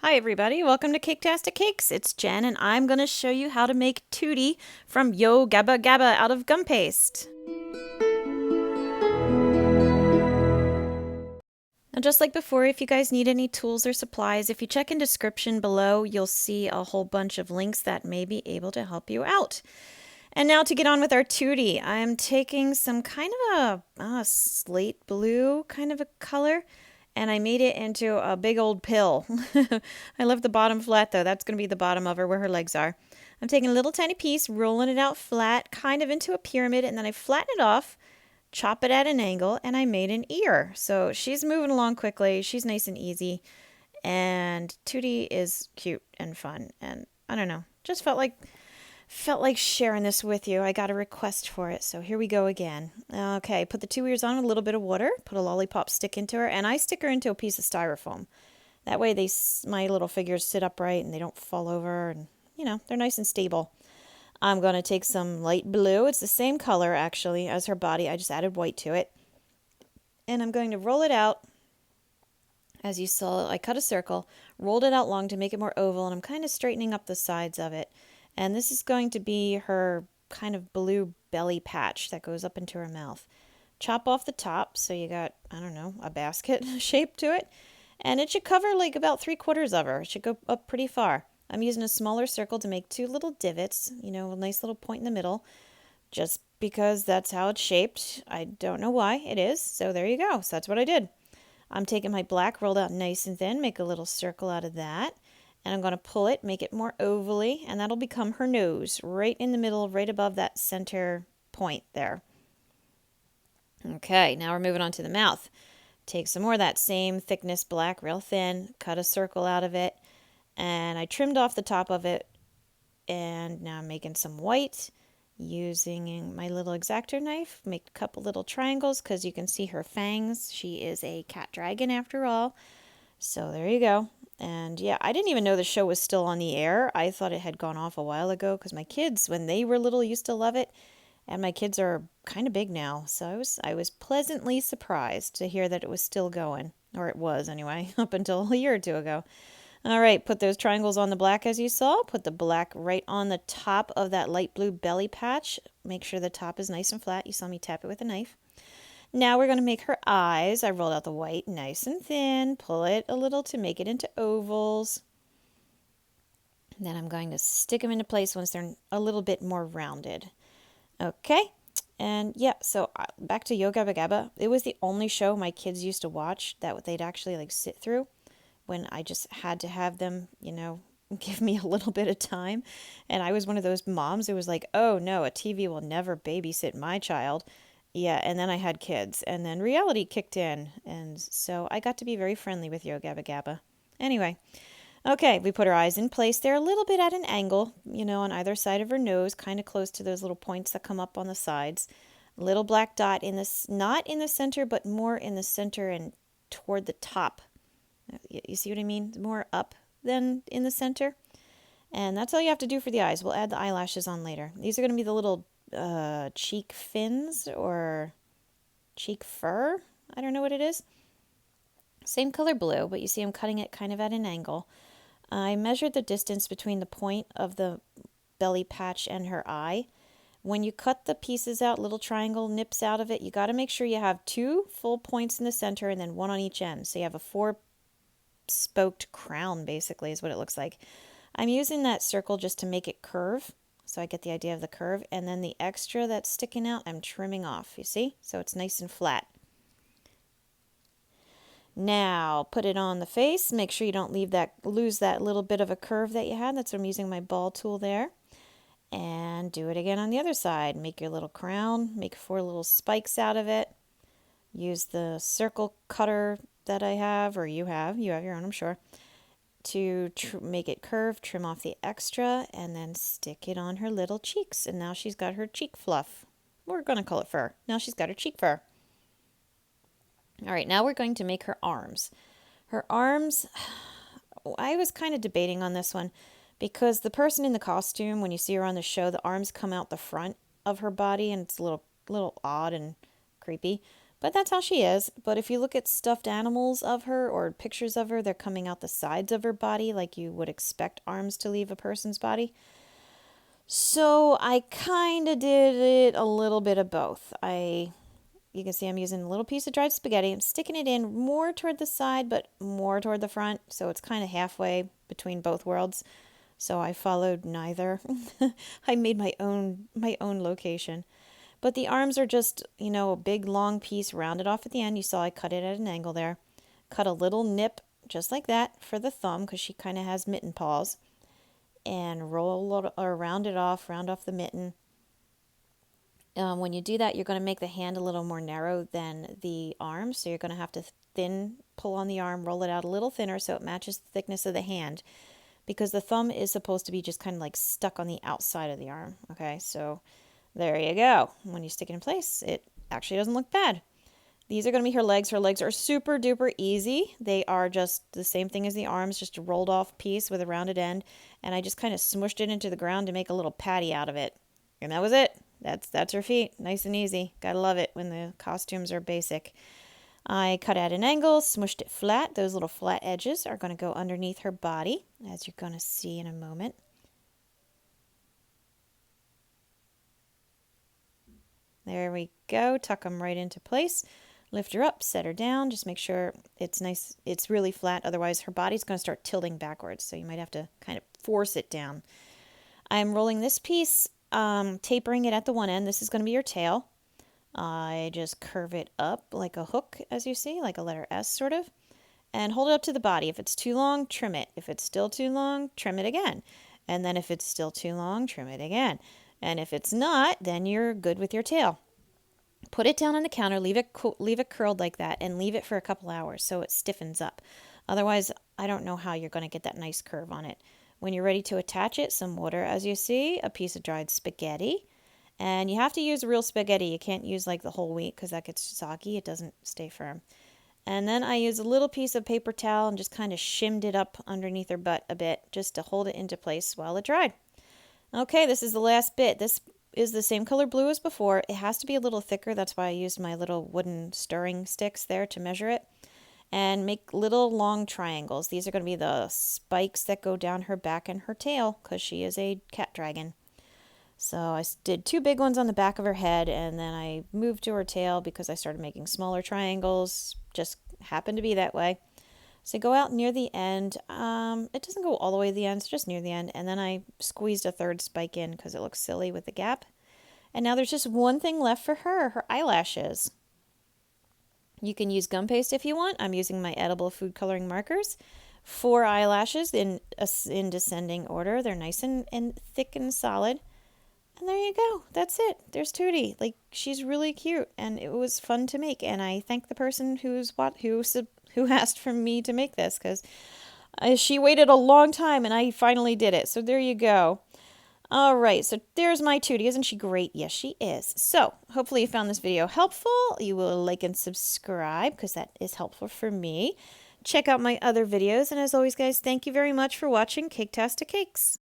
Hi everybody, welcome to Caketastic Cakes. It's Jen and I'm going to show you how to make Toodee from Yo Gabba Gabba out of gumpaste. Now just like before, if you guys need any tools or supplies, if you check in description below, you'll see a whole bunch of links that may be able to help you out. And now to get on with our Toodee, I'm taking some kind of a slate blue kind of a color, and I made it into a big old pill. I left the bottom flat though. That's going to be the bottom of her where her legs are. I'm taking a little tiny piece, rolling it out flat, kind of into a pyramid, and then I flatten it off, chop it at an angle, and I made an ear. So she's moving along quickly. She's nice and easy. And Toodee is cute and fun. And I don't know, just felt like sharing this with you. I got a request for it, so here we go again. Okay, put the two ears on with a little bit of water, put a lollipop stick into her, and I stick her into a piece of styrofoam. That way my little figures sit upright and they don't fall over, and they're nice and stable. I'm going to take some light blue. It's the same color actually as her body. I just added white to it. And I'm going to roll it out. As you saw, I cut a circle, rolled it out long to make it more oval, and I'm kind of straightening up the sides of it. And this is going to be her kind of blue belly patch that goes up into her mouth. Chop off the top so you got, I don't know, a basket shape to it. And it should cover like about 3/4 of her. It should go up pretty far. I'm using a smaller circle to make two little divots, a nice little point in the middle, just because that's how it's shaped. I don't know why it is, so there you go. So that's what I did. I'm taking my black rolled out nice and thin, make a little circle out of that. And I'm going to pull it, make it more ovally, and that'll become her nose, right in the middle, right above that center point there. Okay, now we're moving on to the mouth. Take some more of that same thickness black, real thin, cut a circle out of it, and I trimmed off the top of it, and now I'm making some white using my little X-Acto knife. Make a couple little triangles because you can see her fangs. She is a cat dragon after all. So there you go. And yeah, I didn't even know the show was still on the air. I thought it had gone off a while ago because my kids, when they were little, used to love it. And my kids are kind of big now. So I was pleasantly surprised to hear that it was still going. Or it was anyway, up until a year or two ago. All right, put those triangles on the black as you saw. Put the black right on the top of that light blue belly patch. Make sure the top is nice and flat. You saw me tap it with a knife. Now we're going to make her eyes. I rolled out the white nice and thin, pull it a little to make it into ovals. Then I'm going to stick them into place once they're a little bit more rounded. Okay, and yeah, so back to Yo Gabba Gabba. It was the only show my kids used to watch that they'd actually like sit through when I just had to have them, give me a little bit of time. And I was one of those moms who was like, oh no, a TV will never babysit my child. Yeah, and then I had kids, and then reality kicked in, and so I got to be very friendly with Yo Gabba Gabba. Anyway, okay, we put her eyes in place there a little bit at an angle, on either side of her nose, kind of close to those little points that come up on the sides. Little black dot in this, not in the center, but more in the center and toward the top. You see what I mean? More up than in the center. And that's all you have to do for the eyes. We'll add the eyelashes on later. These are going to be the little cheek fins or cheek fur. I don't know what it is. Same color blue, but you see I'm cutting it kind of at an angle. I measured the distance between the point of the belly patch and her eye. When you cut the pieces out, little triangle nips out of it, you got to make sure you have two full points in the center and then one on each end. So you have a four-spoked crown, basically, is what it looks like. I'm using that circle just to make it curve. So I get the idea of the curve, and then the extra that's sticking out, I'm trimming off, you see? So it's nice and flat. Now, put it on the face. Make sure you don't lose that little bit of a curve that you had. That's why I'm using my ball tool there. And do it again on the other side. Make your little crown, make 4 little spikes out of it. Use the circle cutter that I have, or you have your own, I'm sure, to make it curve, trim off the extra, and then stick it on her little cheeks. And now she's got her cheek fluff. We're going to call it fur. Now she's got her cheek fur. All right, now we're going to make her arms. Her arms, I was kind of debating on this one because the person in the costume, when you see her on the show, the arms come out the front of her body and it's a little odd and creepy. But that's how she is. But if you look at stuffed animals of her or pictures of her, they're coming out the sides of her body like you would expect arms to leave a person's body. So I kind of did it a little bit of both. You can see I'm using a little piece of dried spaghetti. I'm sticking it in more toward the side, but more toward the front. So it's kind of halfway between both worlds. So I followed neither. I made my own location. But the arms are just, a big long piece rounded off at the end. You saw I cut it at an angle there. Cut a little nip just like that for the thumb because she kind of has mitten paws. And round off the mitten. When you do that, you're going to make the hand a little more narrow than the arm. So you're going to have to pull on the arm, roll it out a little thinner so it matches the thickness of the hand. Because the thumb is supposed to be just kind of like stuck on the outside of the arm. Okay, so there you go. When you stick it in place, it actually doesn't look bad. These are going to be her legs. Her legs are super duper easy. They are just the same thing as the arms, just a rolled off piece with a rounded end. And I just kind of smushed it into the ground to make a little patty out of it. And that was it. That's her feet. Nice and easy. Gotta love it when the costumes are basic. I cut at an angle, smushed it flat. Those little flat edges are going to go underneath her body, as you're going to see in a moment. There we go. Tuck them right into place. Lift her up, set her down. Just make sure it's nice. It's really flat. Otherwise, her body's going to start tilting backwards. So you might have to kind of force it down. I'm rolling this piece, tapering it at the one end. This is going to be your tail. I just curve it up like a hook, as you see, like a letter S sort of, and hold it up to the body. If it's too long, trim it. If it's still too long, trim it again. And then if it's still too long, trim it again. And if it's not, then you're good with your tail. Put it down on the counter, leave it curled like that, and leave it for a couple hours so it stiffens up. Otherwise, I don't know how you're going to get that nice curve on it. When you're ready to attach it, some water, as you see, a piece of dried spaghetti. And you have to use real spaghetti. You can't use like the whole wheat because that gets soggy. It doesn't stay firm. And then I use a little piece of paper towel and just kind of shimmed it up underneath her butt a bit just to hold it into place while it dried. Okay, this is the last bit. This is the same color blue as before. It has to be a little thicker. That's why I used my little wooden stirring sticks there to measure it. And make little long triangles. These are going to be the spikes that go down her back and her tail because she is a cat dragon. So I did 2 big ones on the back of her head, and then I moved to her tail because I started making smaller triangles. Just happened to be that way. So I go out near the end. It doesn't go all the way to the end, so just near the end. And then I squeezed a 3rd spike in because it looks silly with the gap. And now there's just one thing left for her eyelashes. You can use gum paste if you want. I'm using my edible food coloring markers. 4 eyelashes in descending order. They're nice and thick and solid. And there you go. That's it. There's Toodee. Like, she's really cute, and it was fun to make. And I thank the person who asked for me to make this because she waited a long time, and I finally did it. So there you go. All right. So there's my Toodee. Isn't she great? Yes, she is. So hopefully you found this video helpful. You will like and subscribe because that is helpful for me. Check out my other videos. And as always, guys, thank you very much for watching Caketastic Cakes.